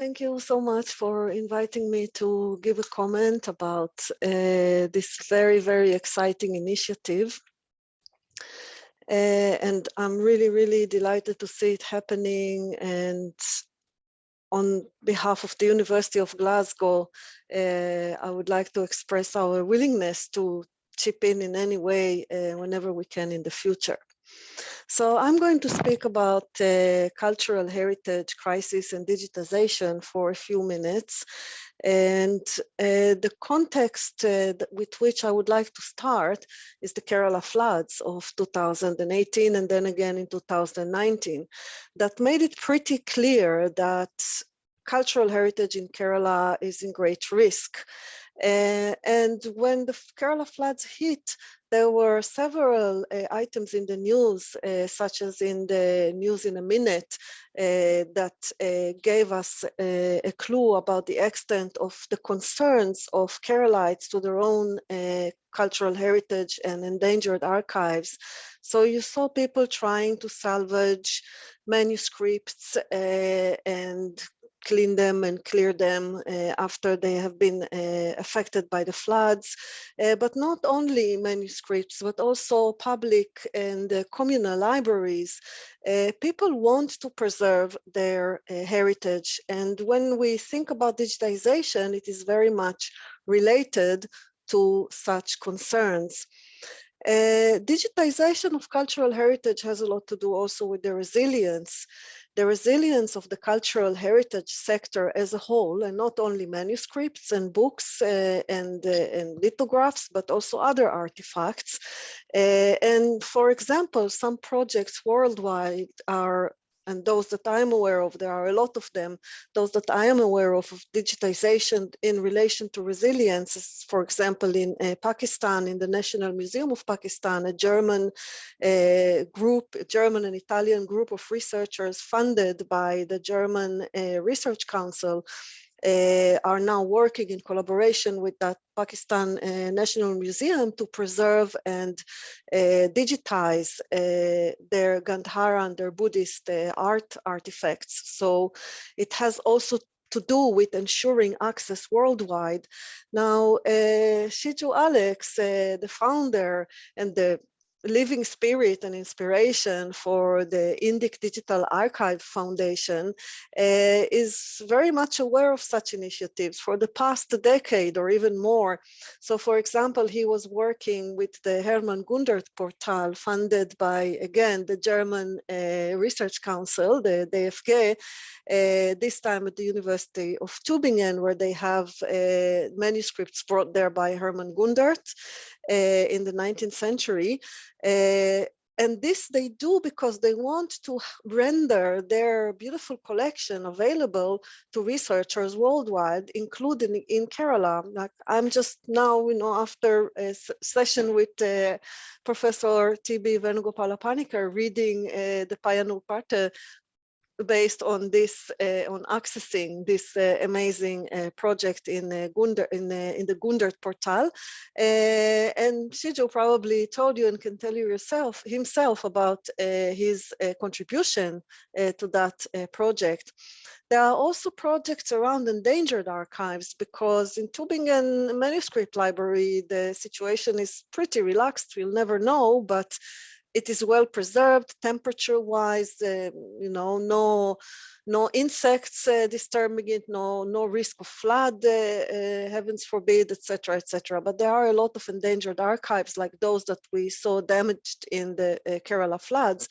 Thank you so much for inviting me to give a comment about this very, very exciting initiative. And I'm really, really delighted to see it happening. And on behalf of the University of Glasgow, I would like to express our willingness to chip in any way whenever we can in the future. So I'm going to speak about cultural heritage crisis and digitization for a few minutes. And the context with which I would like to start is the Kerala floods of 2018 and then again in 2019 that made it pretty clear that cultural heritage in Kerala is in great risk. And when the Kerala floods hit, there were several items in the news, such as in the News in a Minute, that gave us a clue about the extent of the concerns of Keralites to their own cultural heritage and endangered archives. So you saw people trying to salvage manuscripts and clean them and clear them after they have been affected by the floods, but not only manuscripts, but also public and communal libraries. People want to preserve their heritage. And when we think about digitization, it is very much related to such concerns. Digitization of cultural heritage has a lot to do also with the resilience of the cultural heritage sector as a whole, and not only manuscripts and books and lithographs, but also other artifacts. And for example, some projects worldwide are, and those that I'm aware of, there are a lot of them, those that I am aware of digitization in relation to resilience, for example, in Pakistan, in the National Museum of Pakistan, a German German and Italian group of researchers funded by the German Research Council are now working in collaboration with that Pakistan National Museum to preserve and digitize their Gandhara and their Buddhist art artifacts. So it has also to do with ensuring access worldwide. Now, Shiju Alex, the founder and the living spirit and inspiration for the Indic Digital Archive Foundation, is very much aware of such initiatives for the past decade or even more. So for example, he was working with the Hermann Gundert portal funded by, again, the German Research Council, the DFG, this time at the University of Tübingen, where they have manuscripts brought there by Hermann Gundert in the 19th century. And this they do because they want to render their beautiful collection available to researchers worldwide, including in Kerala. Like I'm just now, after a session with Professor T.B. Venugopala-Panikkar reading the Payanu Parte based on this, on accessing this amazing project in the Gundert portal. And Shiju probably told you and can tell you himself about his contribution to that project. There are also projects around endangered archives, because in Tübingen Manuscript Library, the situation is pretty relaxed. We'll never know, but it is well preserved, temperature-wise, no insects disturbing it, no risk of flood, heavens forbid, etc., etc. But there are a lot of endangered archives like those that we saw damaged in the Kerala floods.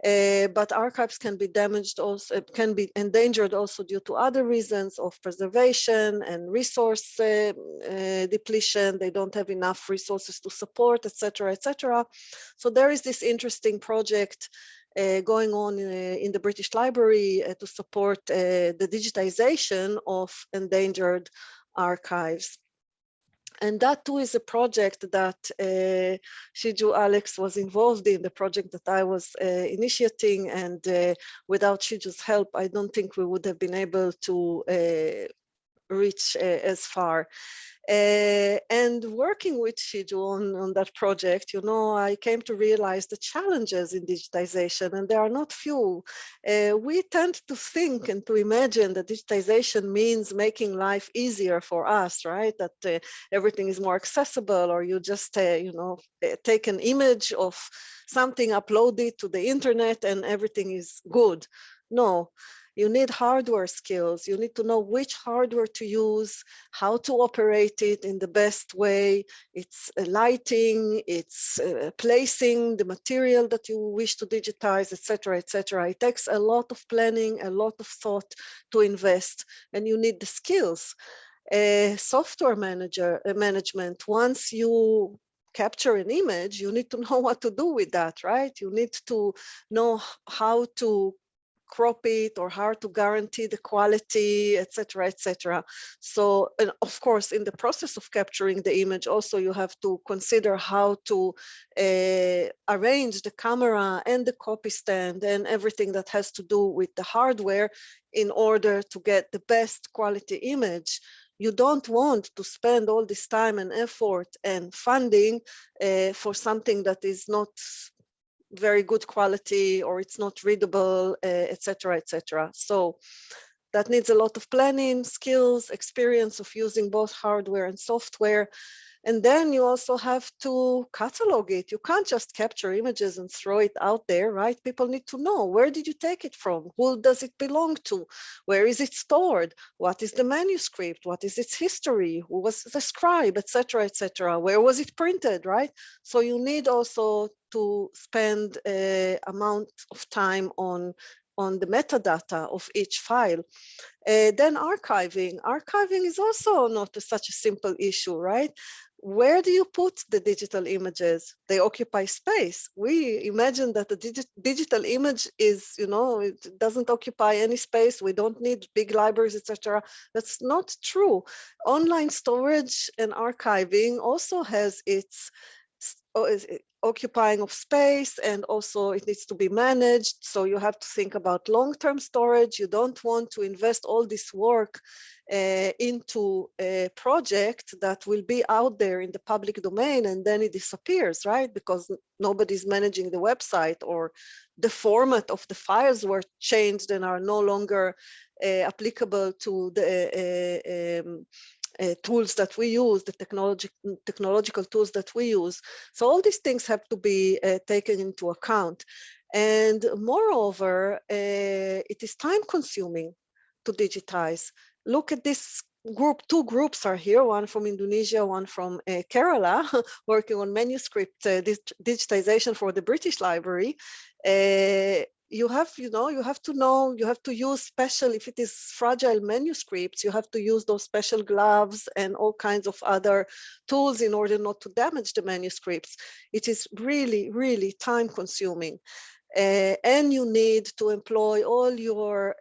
But archives can be damaged also, can be endangered also due to other reasons of preservation and resource depletion. They don't have enough resources to support, etc., etc. So there is this interesting project going on in the British Library to support the digitization of endangered archives. And that too is a project that Shiju Alex was involved in, the project that I was initiating, and without Shiju's help, I don't think we would have been able to reach as far. And working with Shiju on that project, I came to realize the challenges in digitization, and there are not few. We tend to think and to imagine that digitization means making life easier for us, right? That everything is more accessible, or you just, take an image of something, upload it to the internet, and everything is good. No. You need hardware skills. You need to know which hardware to use, how to operate it in the best way. It's lighting, it's placing the material that you wish to digitize, etc., etc. It takes a lot of planning, a lot of thought to invest, and you need the skills. Software management, once you capture an image, you need to know what to do with that, right? You need to know how to crop it, or how to guarantee the quality, etc., etc. So, and of course, in the process of capturing the image, also you have to consider how to arrange the camera and the copy stand and everything that has to do with the hardware in order to get the best quality image. You don't want to spend all this time and effort and funding for something that is not very good quality, or it's not readable, etc., etc. So that needs a lot of planning, skills, experience of using both hardware and software. And then you also have to catalog it. You can't just capture images and throw it out there, right? People need to know, where did you take it from? Who does it belong to? Where is it stored? What is the manuscript? What is its history? Who was the scribe, etc., etc.? Where was it printed, right? So you need also to spend amount of time on the metadata of each file. Then archiving. Archiving is also not such a simple issue, right? Where do you put the digital images? They occupy space. We imagine that the digital image is, it doesn't occupy any space. We don't need big libraries, etc. That's not true. Online storage and archiving also has its occupying of space, and also it needs to be managed. So you have to think about long-term storage. You don't want to invest all this work into a project that will be out there in the public domain, and then it disappears, right? Because nobody's managing the website, or the format of the files were changed and are no longer applicable to the tools that we use, the technological tools that we use. So all these things have to be taken into account. And moreover, it is time consuming to digitize. Look at this group. Two groups are here, one from Indonesia, one from Kerala, working on manuscript digitization for the British Library. You have to use special, if it is fragile manuscripts, you have to use those special gloves and all kinds of other tools in order not to damage the manuscripts. It is really, really time consuming. And you need to employ all your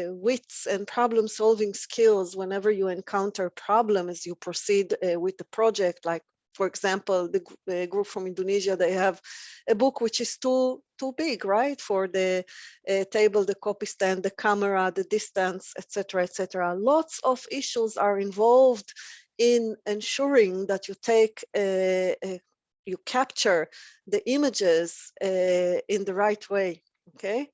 wits and problem solving skills whenever you encounter problem as you proceed with the project. Like, for example, the group from Indonesia, they have a book which is too big, right? For the table, the copy stand, the camera, the distance, etc., etc. Lots of issues are involved in ensuring that you capture the images in the right way, okay?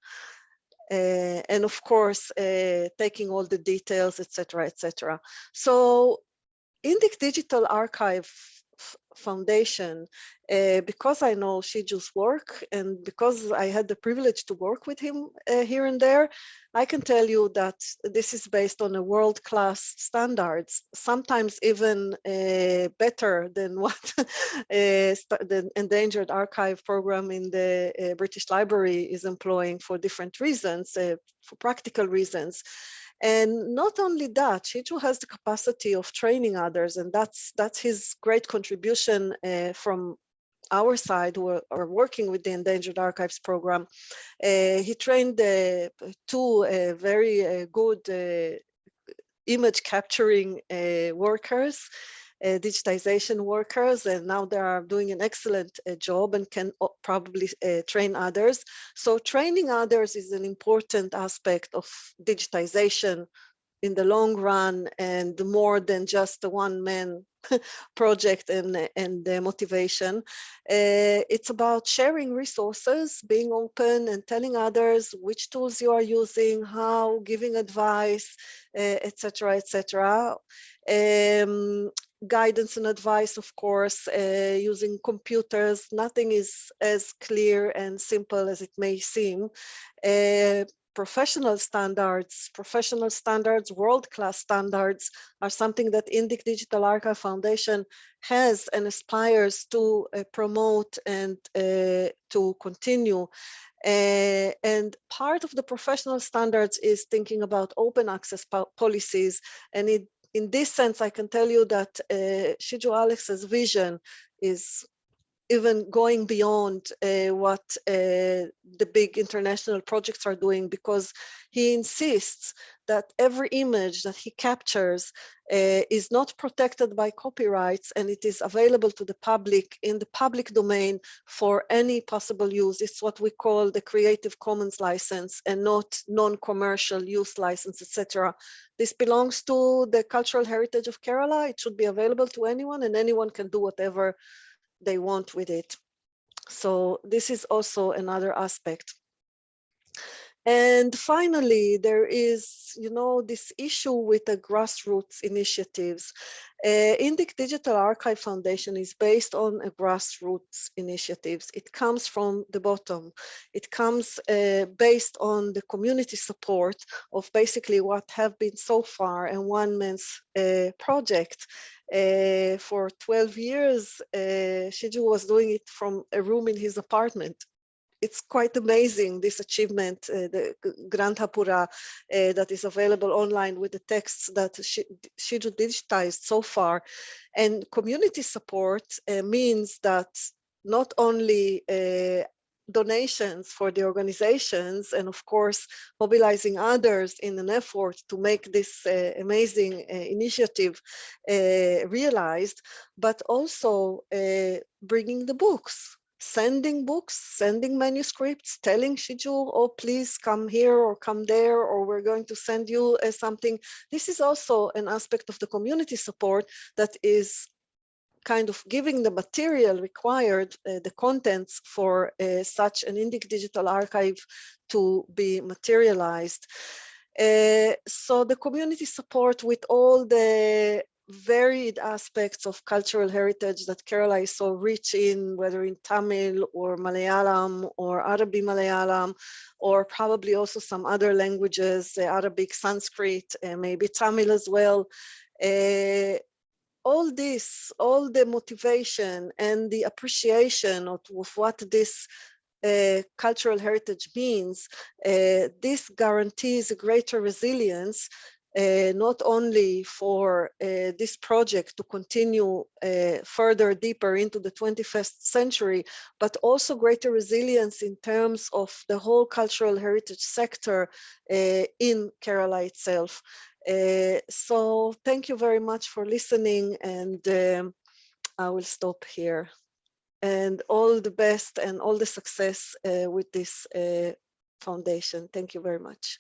And of course, taking all the details, etc., etc. So Indic Digital Archive Foundation, because I know Shiju's work, and because I had the privilege to work with him here and there, I can tell you that this is based on a world-class standards, sometimes even better than what the Endangered Archive program in the British Library is employing, for different reasons, for practical reasons. And not only that, Shiju has the capacity of training others, and that's his great contribution from our side, who are working with the Endangered Archives program. He trained two very good image capturing workers, digitization workers, and now they are doing an excellent job and can probably train others. So training others is an important aspect of digitization in the long run and more than just a one-man project and the motivation. It's about sharing resources, being open and telling others which tools you are using, how, giving advice, etc., etc. Guidance and advice, of course, using computers. Nothing is as clear and simple as it may seem. Professional standards, world-class standards are something that Indic Digital Archive Foundation has and aspires to promote and to continue. And part of the professional standards is thinking about open access policies. And in this sense, I can tell you that Shiju Alex's vision is even going beyond what the big international projects are doing, because he insists that every image that he captures is not protected by copyrights, and it is available to the public in the public domain for any possible use. It's what we call the Creative Commons license and not non-commercial use license, etc. This belongs to the cultural heritage of Kerala. It should be available to anyone, and anyone can do whatever they want with it. So this is also another aspect. And finally, there is, this issue with the grassroots initiatives. Indic Digital Archive Foundation is based on a grassroots initiatives. It comes from the bottom. It comes based on the community support of basically what have been so far a one-man's project. For 12 years, Shiju was doing it from a room in his apartment. It's quite amazing, this achievement, the Granthapura that is available online with the texts that Shiju digitized so far. And community support means that not only donations for the organizations and of course mobilizing others in an effort to make this amazing initiative realized, but also bringing the books, sending manuscripts, telling Shiju, oh, please come here or come there, or we're going to send you something. This is also an aspect of the community support that is kind of giving the material required, the contents for such an Indic digital archive to be materialized. So the community support with all the varied aspects of cultural heritage that Kerala is so rich in, whether in Tamil or Malayalam or Arabic Malayalam, or probably also some other languages, Arabic, Sanskrit, maybe Tamil as well. All this, all the motivation and the appreciation of what this cultural heritage means, this guarantees a greater resilience, not only for this project to continue further deeper into the 21st century, but also greater resilience in terms of the whole cultural heritage sector in Kerala itself. So thank you very much for listening, and I will stop here. And all the best and all the success with this foundation. Thank you very much.